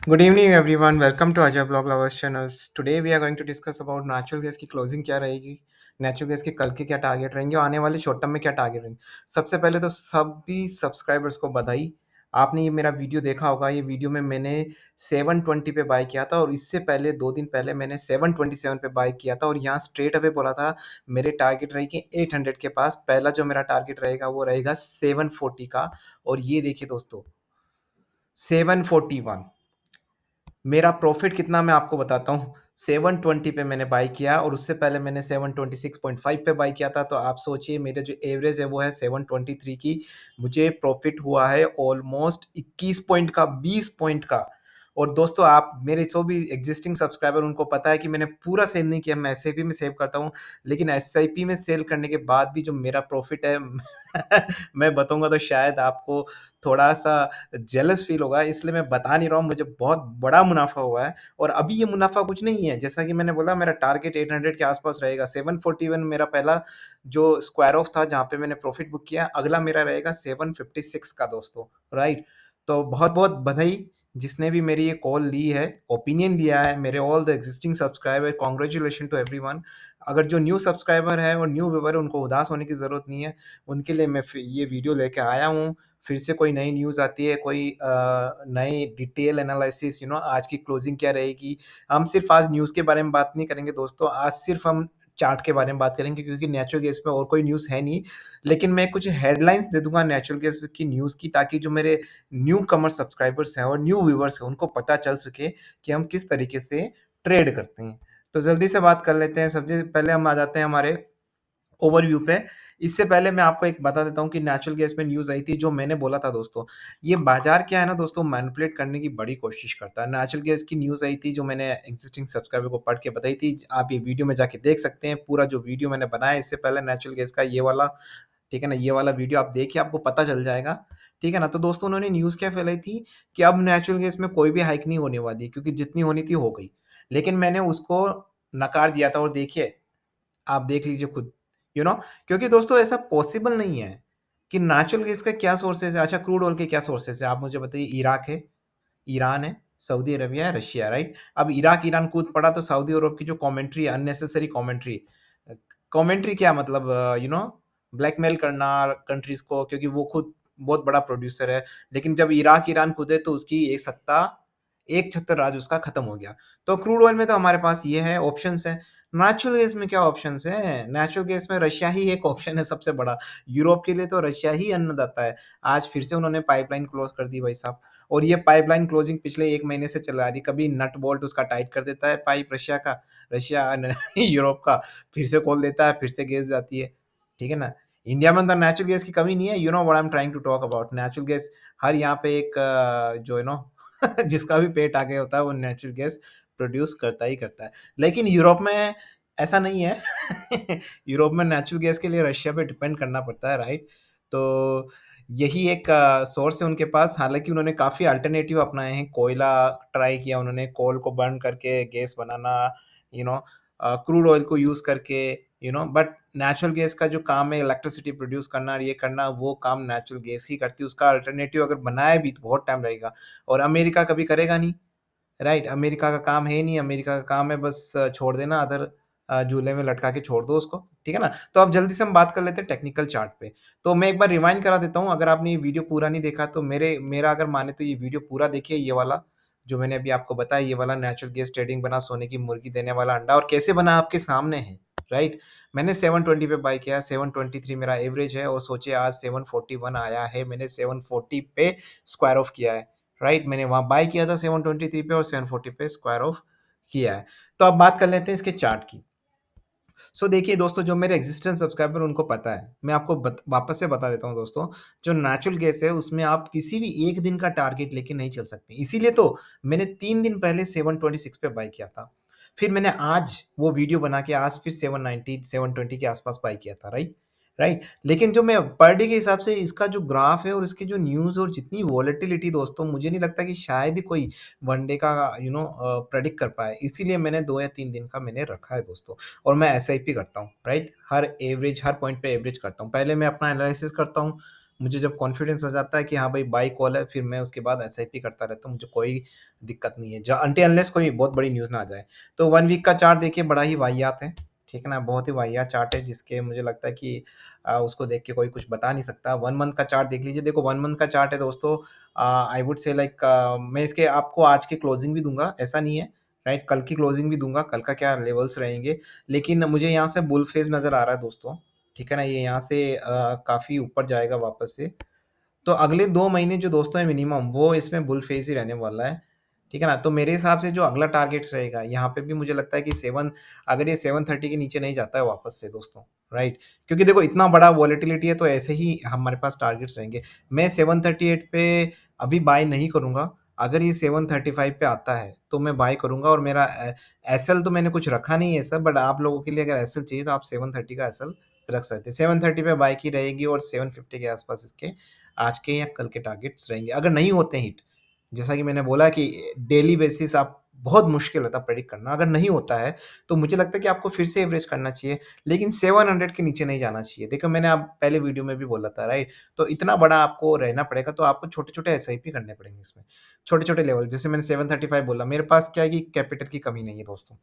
Good evening, everyone. Welcome to Ajay Blog Lovers channels. Today we are going to discuss about natural gas की closing क्या रहेगी, natural gas के कल के क्या टारगेट रहेंगे और आने वाले शॉर्ट टर्म में क्या टारगेट रहेंगे। सबसे पहले तो सभी सब्सक्राइबर्स को बधाई। आपने ये मेरा वीडियो देखा होगा। ये वीडियो में मैंने 720 पे बाय किया था और इससे पहले 2 दिन पहले मैंने 727 पे बाय किया था और यहाँ स्ट्रेट अवे बोला था मेरे टारगेट रहेंगे 800 के पास। पहला जो मेरा टारगेट रहेगा वो रहेगा 740 का और ये देखिए दोस्तों 741। मेरा प्रॉफिट कितना मैं आपको बताता हूँ। 720 पे मैंने बाय किया और उससे पहले मैंने 726.5 पे बाय किया था। तो आप सोचिए मेरे जो एवरेज है वो है 723 की। मुझे प्रॉफिट हुआ है ऑलमोस्ट 21 पॉइंट का, 20 पॉइंट का। और दोस्तों आप मेरे जो भी एग्जिस्टिंग सब्सक्राइबर उनको पता है कि मैंने पूरा सेल नहीं किया, मैं एसआईपी में सेव करता हूँ। लेकिन एसआईपी में सेल करने के बाद भी जो मेरा प्रॉफिट है मैं बताऊँगा तो शायद आपको थोड़ा-सा जेलस फ़ील होगा, इसलिए मैं बता नहीं रहा हूँ, मुझे बहुत बड़ा मुनाफ़ा हुआ है। और अभी ये मुनाफ़ा कुछ नहीं है, जैसा कि मैंने बोला मेरा टारगेट 800 के आस-पास रहेगा। 741 मेरा पहला जो स्क्वायर ऑफ था जहाँ पे मैंने प्रॉफ़िट बुक किया, अगला मेरा रहेगा 756 का दोस्तों, राइट? तो बहुत-बहुत बधाई जिसने भी मेरी ये कॉल ली है, ओपिनियन लिया है, मेरे all the existing subscriber, congratulation to everyone. अगर जो न्यू सब्सक्राइबर है और न्यू व्यूअर है उनको उदास होने की ज़रूरत नहीं है, उनके लिए मैं ये वीडियो लेके आया हूँ। फिर से कोई नई न्यूज़ आती है, कोई नई डिटेल एनालिसिस आज की क्लोजिंग क्या रहेगी। हम सिर्फ़ आज न्यूज़ के बारे में बात नहीं करेंगे दोस्तों, आज सिर्फ़ हम चार्ट के बारे में बात करेंगे क्योंकि नेचुरल गैस में और कोई न्यूज़ है नहीं। लेकिन मैं कुछ हेडलाइन्स दे दूँगा नेचुरल गैस की न्यूज़ की ताकि जो मेरे न्यू कमर सब्सक्राइबर्स हैं और न्यू व्यूअर्स हैं उनको पता चल सके कि हम किस तरीके से ट्रेड करते हैं। तो जल्दी से बात कर लेते हैं, सबसे पहले हम आ जाते हैं हमारे ओवरव्यू पे। इससे पहले मैं आपको एक बता देता हूँ कि नेचुरल गैस में न्यूज़ आई थी जो मैंने बोला था दोस्तों। ये बाज़ार क्या है ना दोस्तों, मैनिपुलेट करने की बड़ी कोशिश करता है। नेचुरल गैस की न्यूज़ आई थी जो मैंने एक्जिस्टिंग सब्सक्राइबर को पढ़ के बताई थी। आप ये वीडियो में जाके देख सकते हैं, पूरा जो वीडियो मैंने बनाया इससे पहले नेचुरल गैस का ये वाला, ठीक है ना? ये वाला वीडियो आप देखिए, आपको पता चल जाएगा, ठीक है ना? तो दोस्तों उन्होंने न्यूज़ क्या फैलाई थी कि अब नेचुरल गैस में कोई भी हाइक नहीं होने वाली क्योंकि जितनी होनी थी हो गई। लेकिन मैंने उसको नकार दिया था और देखिए, आप देख लीजिए खुद, यू नो क्योंकि दोस्तों ऐसा पॉसिबल नहीं है कि नेचुरल गैस का क्या सोर्सेज़ है। अच्छा, क्रूड ऑयल के क्या सोर्सेज़ है आप मुझे बताइए। इराक है, ईरान है, सऊदी अरेबिया है, रशिया है, राइट? अब इराक, ईरान कूद पड़ा तो सऊदी अरब की जो कमेंट्री है, अननेसेसरी कमेंट्री। कमेंट्री क्या मतलब ब्लैकमेल करना कंट्रीज़ को क्योंकि वो खुद बहुत बड़ा प्रोड्यूसर है। लेकिन जब इराक, ईरान कूदे तो उसकी ये सत्ता, एक छत्तर राज उसका खत्म हो गया। तो क्रूड ऑयल में तो हमारे पास ये है, ऑप्शंस हैं। नेचुरल गैस में क्या ऑप्शंस हैं? नेचुरल गैस में रशिया ही एक ऑप्शन है सबसे बड़ा। यूरोप के लिए तो रशिया ही अन्नदाता है। आज फिर से उन्होंने पाइपलाइन क्लोज़ कर दी भाई साहब। और ये पाइपलाइन क्लोजिंग पिछले 1 महीने से चला आ रही। कभी नट बोल्ट उसका टाइट कर देता है पाइप रशिया का, रशिया न यूरोप का, फिर से खोल देता है, फिर से गैस जाती है। ठीक है ना? इंडिया में तो नेचुरल गैस की कमी नहीं है। You know what I am trying to talk about. Natural gas हर यहाँ पे एक जो जिसका भी पेट आगे होता है वो नेचुरल गैस प्रोड्यूस करता ही करता है। लेकिन यूरोप में ऐसा नहीं है। यूरोप में नेचुरल गैस के लिए रशिया पे डिपेंड करना पड़ता है, राइट? तो यही एक सोर्स है उनके पास। हालाँकि उन्होंने काफ़ी अल्टरनेटिव अपनाए हैं। कोयला ट्राई किया उन्होंने, कोल को बर्न करके gas banana, you know crude oil को यूज़ करके, बट नेचुरल गैस का जो काम है इलेक्ट्रिसिटी प्रोड्यूस करना और ये करना, वो काम नेचुरल गैस ही करती है। उसका अल्टरनेटिव अगर बनाए भी तो बहुत टाइम लगेगा और अमेरिका कभी करेगा नहीं। राइट, अमेरिका का काम है ही नहीं। अमेरिका का काम है बस छोड़ देना, अदर झूले में लटका के छोड़ दो उसको, ठीक है ना? तो अब जल्दी से हम बात कर लेते हैं टेक्निकल चार्ट पे। तो मैं एक बार रिवाइंड करा देता हूँ, अगर आपने ये वीडियो पूरा नहीं देखा तो मेरा अगर माने तो ये वीडियो पूरा देखिए। ये वाला जो मैंने अभी आपको बताया, ये वाला नेचुरल गैस ट्रेडिंग बना, सोने की मुर्गी देने वाला अंडा और कैसे बना आपके सामने है, राइट? मैंने 720 पे बाय किया, 723 मेरा एवरेज है और सोचिए आज 741 आया है, मैंने 740 पे स्क्वायर ऑफ किया है। राइट, मैंने वहाँ बाय किया था 723 पे और 740 पे स्क्वायर ऑफ किया है। तो अब बात कर लेते हैं इसके चार्ट की। सो देखिए दोस्तों, जो मेरे एक्जिस्टेंस सब्सक्राइबर उनको पता है, मैं आपको वापस से बता देता हूँ दोस्तों। जो नेचुरल गैस है उसमें आप किसी भी एक दिन का टारगेट लेके नहीं चल सकते। इसीलिए तो मैंने 3 दिन पहले 726 पे बाय किया था। फिर मैंने आज वो वीडियो बना के आज फिर 790 720 के आसपास बाय किया था, राइट? राइट, लेकिन जो मैं पर डे के हिसाब से इसका जो ग्राफ है और इसकी जो न्यूज़ और जितनी वॉलेटिलिटी दोस्तों, मुझे नहीं लगता कि शायद ही कोई वन डे का प्रेडिक्ट कर पाए। इसीलिए मैंने 2 या 3 दिन का मैंने रखा है दोस्तों। और मैं एसआईपी करता हूँ, राइट? हर पॉइंट पे एवरेज करता हूँ। पहले मैं अपना एनालिसिस करता हूँ, मुझे जब कॉन्फिडेंस आ जाता है कि हाँ भाई बाय कॉल है, फिर मैं उसके बाद एसआईपी करता रहता हूँ, मुझे कोई दिक्कत नहीं है। ज अनटिल अनलेस कोई बहुत बड़ी न्यूज़ ना आ जाए। तो 1 वीक का चार्ट देखिए बड़ा ही वाहियात है, ठीक है ना? बहुत ही वाहियात चार्ट है जिसके मुझे लगता है कि उसको देख के कोई कुछ बता नहीं सकता। 1 मंथ का चार्ट देख लीजिए, देखो 1 मंथ का चार्ट है दोस्तों। आई वुड से लाइक मैं इसके आपको आज की क्लोजिंग भी दूँगा, ऐसा नहीं है, राइट? कल की क्लोजिंग भी दूँगा, कल का क्या लेवल्स रहेंगे। लेकिन मुझे यहाँ से बुल फेज़ नज़र आ रहा है दोस्तों, ठीक है ना? ये यहाँ से काफ़ी ऊपर जाएगा वापस से। तो अगले 2 महीने जो दोस्तों है मिनिमम वो इसमें बुल फेज़ ही रहने वाला है, ठीक है ना? तो मेरे हिसाब से जो अगला टारगेट्स रहेगा, यहाँ पे भी मुझे लगता है कि 7 अगर ये 730 के नीचे नहीं जाता है वापस से दोस्तों, राइट? क्योंकि देखो इतना बड़ा वॉलेटिलिटी है तो ऐसे ही हमारे पास टारगेट्स रहेंगे। मैं 738 पे अभी बाय नहीं करूँगा, अगर ये 735 पे आता है, तो मैं बाय करूँगा और मेरा एसएल तो मैंने कुछ रखा नहीं है ऐसा बट आप लोगों के लिए अगर एसएल चाहिए तो आप 730 का एसएल रख सकते हैं। 730 पे बाय की रहेगी और 750 के आस-पास इसके आज के या कल के टारगेट्स रहेंगे। अगर नहीं होते हिट, जैसा कि मैंने बोला कि डेली बेसिस आप बहुत मुश्किल होता है प्रेडिक्ट करना। अगर नहीं होता है, तो मुझे लगता है कि आपको फिर से एवरेज करना चाहिए, लेकिन 700 के नीचे नहीं जाना चाहिए। देखो मैंने आप पहले वीडियो में भी बोला था, राइट? तो इतना बड़ा आपको रहना पड़ेगा, तो आपको छोटे-छोटे एसआईपी करने पड़ेंगे इसमें। छोटे-छोटे लेवल, जैसे मैंने 735 बोला, मेरे पास क्या है कि कैपिटल की कमी नहीं है दोस्तों।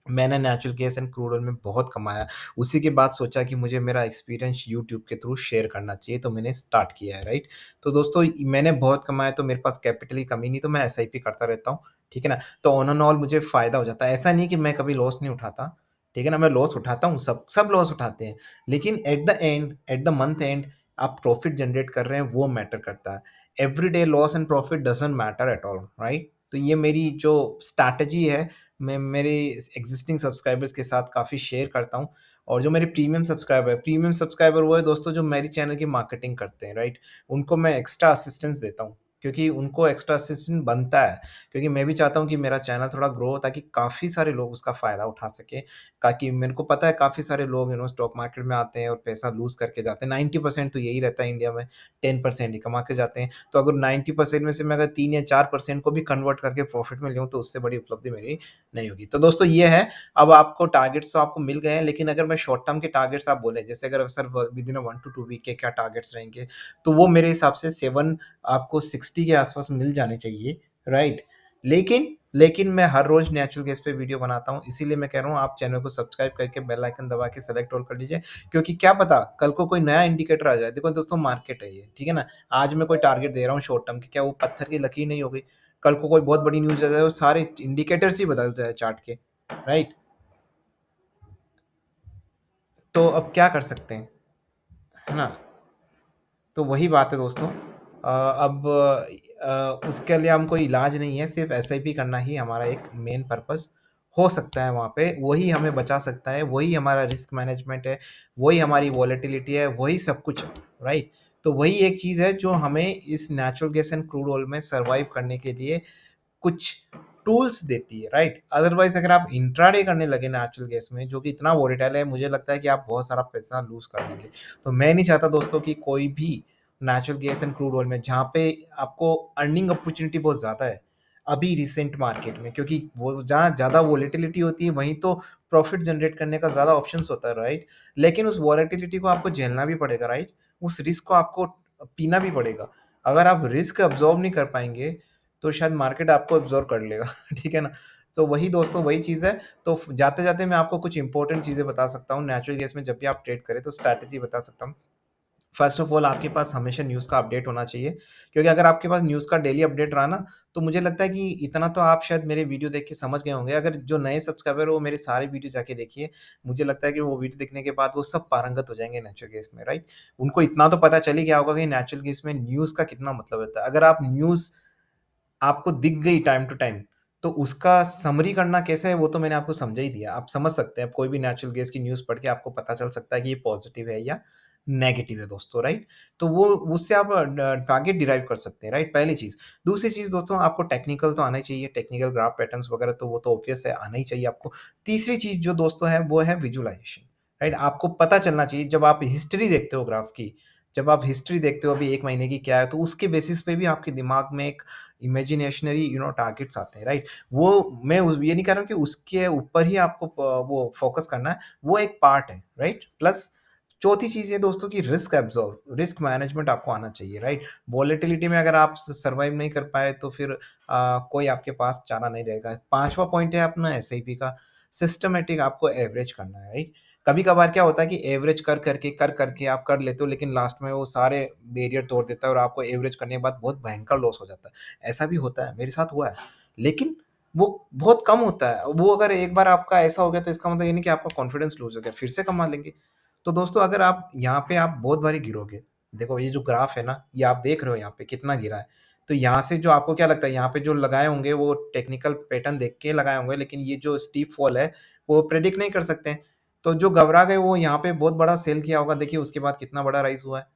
मैंने natural gas and crude oil में बहुत कमाया। उसी के बाद सोचा कि मुझे मेरा एक्सपीरियंस यूट्यूब के थ्रू शेयर करना चाहिए, तो मैंने स्टार्ट किया है, राइट? तो दोस्तों मैंने बहुत कमाया तो मेरे पास कैपिटल की कमी नहीं, तो मैं एसआईपी करता रहता हूँ, ठीक है ना? तो ऑन एंड ऑल मुझे फ़ायदा हो जाता है। ऐसा नहीं कि मैं कभी लॉस नहीं उठाता, ठीक है ना? मैं लॉस उठाता हूँ, सब सब लॉस उठाते हैं। लेकिन at the end, at the month and आप प्रॉफिट जनरेट कर रहे हैं, वो मैटर करता है। Everyday loss and profit doesn't matter at all, right? तो ये मेरी जो स्ट्रैटेजी है मैं मेरे एग्जिस्टिंग सब्सक्राइबर्स के साथ काफ़ी शेयर करता हूँ और जो मेरे प्रीमियम सब्सक्राइबर वो है दोस्तों जो मेरे चैनल की मार्केटिंग करते हैं, राइट? उनको मैं एक्स्ट्रा असिस्टेंस देता हूँ क्योंकि उनको एक्स्ट्रा असिस्टेंट बनता है क्योंकि मैं भी चाहता हूँ कि मेरा चैनल थोड़ा ग्रो हो ताकि काफ़ी सारे लोग उसका फ़ायदा उठा सकें। ताकि मेरे को पता है काफ़ी सारे लोग स्टॉक मार्केट में आते हैं और पैसा लूज़ करके जाते हैं। 90% तो यही रहता है इंडिया में, 10% ही कमा के जाते हैं। तो अगर 90% में से मैं अगर 3 या 4% को भी कन्वर्ट करके प्रॉफिट में लूँ तो उससे बड़ी उपलब्धि मेरी नहीं होगी। तो दोस्तों ये है, अब आपको टारगेट्स तो आपको मिल गए हैं, लेकिन अगर मैं शॉर्ट टर्म के टारगेट्स आप बोले, जैसे अगर सर विदिन 1 टू 2 वीक के क्या टारगेट्स रहेंगे, तो वो मेरे हिसाब से 7 आपको 60 के आस-पास मिल जाने चाहिए, राइट? लेकिन मैं हर रोज़ नेचुरल गैस पे वीडियो बनाता हूँ, इसीलिए मैं कह रहा हूँ आप चैनल को सब्सक्राइब करके बेल आइकन दबा के सेलेक्ट ऑल कर लीजिए, क्योंकि क्या पता कल को कोई नया इंडिकेटर आ जाए। देखो दोस्तों मार्केट है ये, ठीक है ना? आज मैं कोई टारगेट दे रहा हूँ शॉर्ट टर्म की, क्या वो पत्थर की लकीर नहीं हो गई? कल को कोई बहुत बड़ी न्यूज़ आ जाए और सारे इंडिकेटर्स ही बदल जाए चार्ट के, राइट? तो अब क्या कर सकते हैं, है ना? तो वही बात है दोस्तों। अब उसके लिए हम कोई इलाज नहीं है, सिर्फ़ एसआईपी करना ही हमारा एक मेन पर्पज़ हो सकता है वहाँ पे। वही हमें बचा सकता है, वही हमारा रिस्क मैनेजमेंट है, वही हमारी वॉलेटिलिटी है, वही सब कुछ है, राइट? तो वही एक चीज़ है जो हमें इस natural gas and crude oil में सर्वाइव करने के लिए कुछ टूल्स देती है, राइट? अदरवाइज़ अगर आप इंट्राडे करने लगे नेचुरल गैस में जो कि इतना वोलेटाइल है, मुझे लगता है कि आप बहुत सारा पैसा लूज़ कर देंगे। तो मैं नहीं चाहता दोस्तों कि कोई भी natural gas and crude oil में जहाँ पे आपको अर्निंग अपॉर्च्युनिटी बहुत ज़्यादा है, अभी रिसेंट मार्केट में क्योंकि वो जहाँ ज़्यादा वोलेटिलिटी होती है वहीं तो प्रॉफ़िट जनरेट करने का ज़्यादा ऑप्शंस होता है, राइट? लेकिन उस वोलेटिलिटी को आपको झेलना भी पड़ेगा, राइट? उस रिस्क को आपको पीना भी पड़ेगा। अगर आप रिस्क अब्ज़ॉर्ब नहीं कर पाएँगे, तो शायद मार्केट आपको अब्ज़ॉर्ब कर लेगा, ठीक है ना? तो वही दोस्तों वही चीज़ है। तो फ जाते-जाते मैं आपको कुछ इम्पोर्टेंट चीज़ें बता सकता हूँ, नेचुरल गैस में जब भी आप ट्रेड करें तो स्ट्रैटेजी बता सकता हूँ। फर्स्ट ऑफ ऑल आपके पास हमेशा न्यूज़ का अपडेट होना चाहिए, क्योंकि अगर आपके पास न्यूज़ का डेली अपडेट रहा ना, तो मुझे लगता है कि इतना तो आप शायद मेरे वीडियो देख के समझ गए होंगे। अगर जो नए सब्सक्राइबर हो, वो मेरे सारे वीडियो जाके देखिए। मुझे लगता है कि वो वीडियो देखने के बाद वो सब पारंगत हो जाएँगे नेचुरल गैस में, राइट? उनको इतना तो पता चल ही गया होगा कि नेचुरल गैस में न्यूज़ का कितना मतलब होता है। अगर आप न्यूज़ आपको दिख गई टाइम टू टाइम, तो उसका समरी करना कैसे है वो तो मैंने आपको समझा ही दिया। आप समझ सकते हैं, अब कोई भी नेचुरल गैस की न्यूज़ पढ़ के आपको पता चल सकता है कि ये पॉज़िटिव है या नेगेटिव है दोस्तों, राइट? तो वो उससे आप टारगेट डिराइव कर सकते हैं, राइट? पहली चीज़। दूसरी चीज़ दोस्तों आपको टेक्निकल तो आना ही चाहिए, टेक्निकल ग्राफ पैटर्न्स वगैरह तो वो तो ऑब्वियस है, आना ही चाहिए आपको। तीसरी चीज़ जो दोस्तों है वो है विज़ुअलाइज़ेशन, राइट? आपको पता चलना चाहिए जब आप हिस्ट्री देखते हो ग्राफ की, जब आप हिस्ट्री देखते हो अभी 1 महीने की क्या है, तो उसके बेसिस पे भी आपके दिमाग में एक इमेजिनेशनरी टारगेट्स आते हैं, राइट? वो मैं ये नहीं कह रहा हूँ कि उसके ऊपर ही आपको वो फ़ोकस करना है, वो एक पार्ट है, राइट? प्लस चौथी चीज़ ये दोस्तों कि रिस्क मैनेजमेंट आपको आना चाहिए, राइट? वॉलेटिलिटी में अगर आप स सर्वाइव नहीं कर पाए तो फिर कोई आपके पास चारा नहीं रहेगा। 5वाँ पॉइंट है अपना एसआईपी का, सिस्टमैटिक आपको एवरेज करना है, राइट? कभी-कभार क्या होता है कि एवरेज कर करके आप कर लेते हो, लेकिन लास्ट में वो सारे बैरियर तोड़ देता है और आपको एवरेज करने के बाद बहुत भयंकर लॉस हो जाता है। ऐसा भी होता है, मेरे साथ हुआ है। लेकिन वो बहुत कम होता है। वो अगर एक बार आपका ऐसा हो गया तो इसका मतलब ये नहीं कि आपका कॉन्फिडेंस लूज़ हो गया, फिर से कमा लेंगे। तो दोस्तों अगर आप यहाँ पे आप बहुत बारी गिरोगे, देखो ये जो ग्राफ है ना, ये आप देख रहे हो यहाँ पे कितना गिरा है। तो यहाँ से जो आपको क्या लगता है यहाँ पे जो लगाए होंगे वो टेक्निकल पैटर्न देख के लगाए होंगे, लेकिन ये जो स्टीप फॉल है, वो प्रेडिक्ट नहीं कर सकते हैं। तो जो घबरा गए वो यहाँ पे बहुत बड़ा सेल किया होगा, देखिए उसके बाद कितना बड़ा राइज़ हुआ है।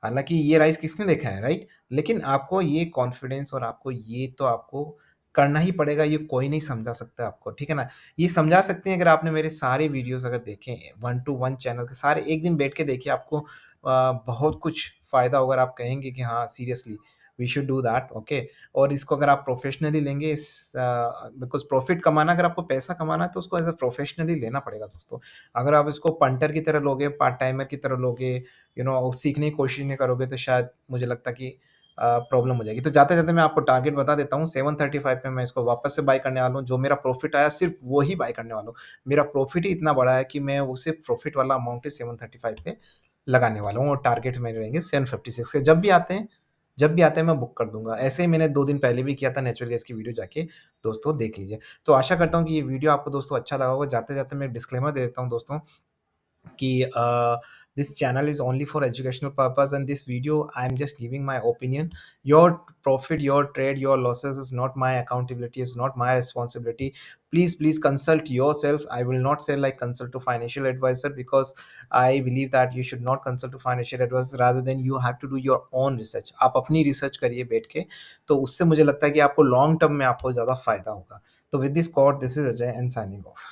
हालाँकि ये राइज़ किसने देखा है, राइट? लेकिन आपको ये कॉन्फिडेंस और आपको ये तो आपको करना ही पड़ेगा, ये कोई नहीं समझा सकता आपको, ठीक है ना? ये समझा सकते हैं अगर आपने मेरे सारे वीडियोज़ अगर देखे हैं, 1 टू 1 चैनल के सारे एक दिन बैठ के देखिए आपको बहुत कुछ फ़ायदा होगा और आप कहेंगे कि हाँ, seriously we should do that, okay? और इसको अगर आप प्रोफ़ेशनली लेंगे बिकॉज़ प्रॉफ़िट कमाना अगर आपको पैसा कमाना है तो उसको एज़ अ प्रोफ़ेशनली लेना पड़ेगा दोस्तों। अगर आप इसको पंटर की तरह लोगे, पार्ट टाइमर की तरह लोगे, सीखने की कोशिश नहीं करोगे तो शायद मुझे लगता है कि प्रॉब्लम हो जाएगी। तो जाते-जाते मैं आपको टारगेट बता देता हूँ 735 पे मैं इसको वापस से बाय करने वाला हूँ। जो मेरा प्रॉफ़िट आया सिर्फ़ वो ही बाय करने वाला हूँ। मेरा प्रॉफ़िट ही इतना बड़ा है कि मैं वो सिर्फ़ प्रॉफ़िट वाला अमाउंट ही 735 पे लगाने वाला हूँ और टारगेट मेरे रहेंगे 756 के। जब भी आते हैं मैं बुक कर दूँगा। ऐसे ही मैंने 2 दिन पहले भी किया था नेचुरल गैस की वीडियो जाके दोस्तों देख लीजिए। तो आशा करता हूँ कि ये वीडियो आपको दोस्तों अच्छा लगा होगा। जाते-जाते मैं एक डिस्क्लेमर दे देता हूँ दोस्तों कि this channel is only for educational purpose and this video I'm just giving my opinion. Your profit, your trade, your losses is not my accountability, is not my responsibility. Please consult yourself. I will not say like consult to financial advisor because I believe that you should not consult to financial advisor, rather than you have to do your own research. आप अपनी research करिए बैठ के, तो उससे मुझे लगता है कि आपको लॉन्ग टर्म में आपको ज़्यादा फायदा होगा। तो with this quote, this is Ajay and signing off.